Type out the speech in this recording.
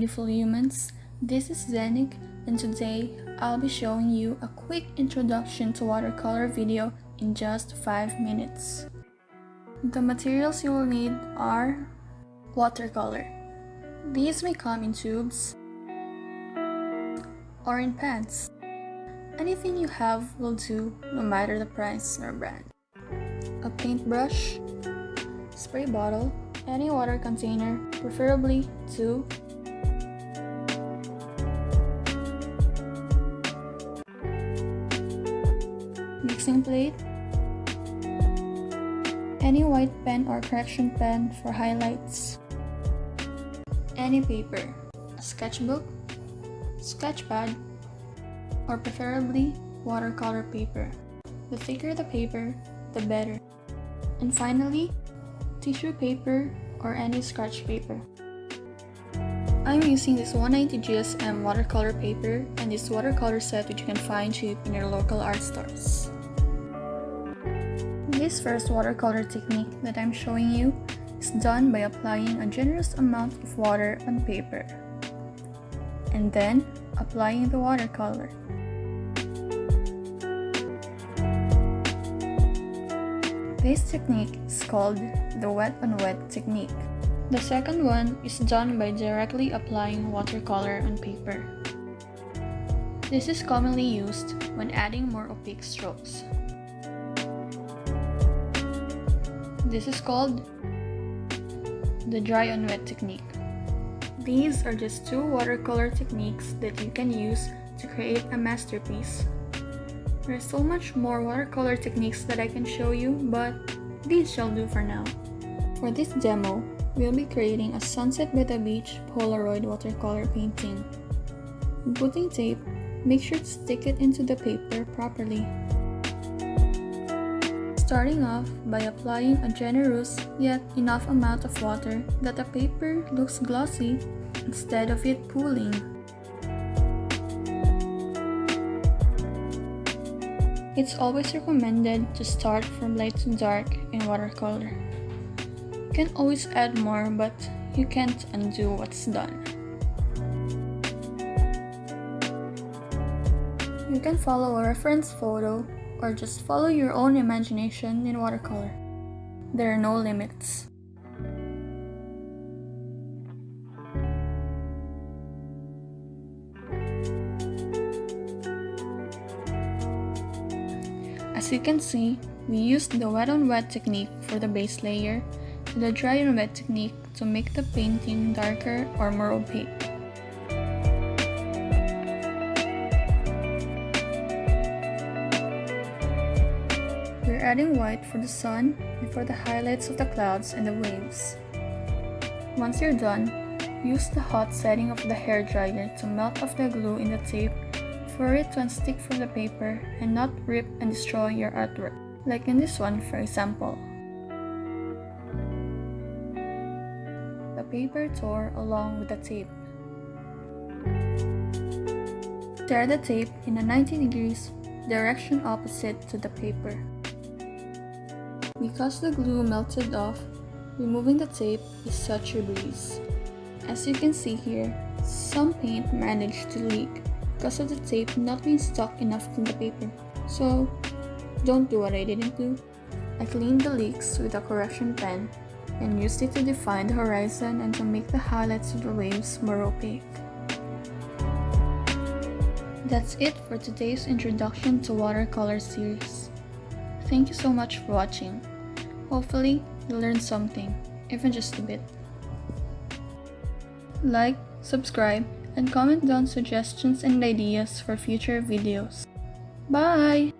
beautiful humans, this is Zenik, and today I'll be showing you a quick introduction to watercolor video in just 5 minutes. The materials you will need are watercolor. These may come in tubes or in pans. Anything you have will do, no matter the price or brand. A paintbrush, spray bottle, any water container, preferably 2, mixing plate, any white pen or correction pen for highlights, any paper, a sketchbook, sketch pad, or preferably watercolor paper. The thicker the paper, the better. And finally, tissue paper or any scratch paper. I'm using this 190 GSM watercolor paper and this watercolor set which you can find cheap in your local art stores. This first watercolor technique that I'm showing you is done by applying a generous amount of water on paper and then applying the watercolor. This technique is called the wet on wet technique. The second one is done by directly applying watercolor on paper. This is commonly used when adding more opaque strokes. This is called the dry on wet technique. These are just 2 watercolor techniques that you can use to create a masterpiece. There's so much more watercolor techniques that I can show you, but these shall do for now. For this demo, we'll be creating a sunset by the beach Polaroid watercolor painting. When putting tape, make sure to stick it into the paper properly. Starting off by applying a generous yet enough amount of water that the paper looks glossy instead of it pooling. It's always recommended to start from light to dark in watercolor. You can always add more, but you can't undo what's done. You can follow a reference photo or just follow your own imagination in watercolor. There are no limits. As you can see, we used the wet on wet technique for the base layer and the dry on wet technique to make the painting darker or more opaque. We're adding white for the sun and for the highlights of the clouds and the waves. Once you're done, use the hot setting of the hairdryer to melt off the glue in the tape for it to unstick from the paper and not rip and destroy your artwork, like in this one for example. The paper tore along with the tape. Tear the tape in a 90 degrees direction opposite to the paper. Because the glue melted off, removing the tape is such a breeze. As you can see here, some paint managed to leak because of the tape not being stuck enough to the paper. So, don't do what I didn't do. I cleaned the leaks with a correction pen and used it to define the horizon and to make the highlights of the waves more opaque. That's it for today's introduction to watercolor series. Thank you so much for watching. Hopefully, you learned something, even just a bit. Like, subscribe, and comment down suggestions and ideas for future videos. Bye!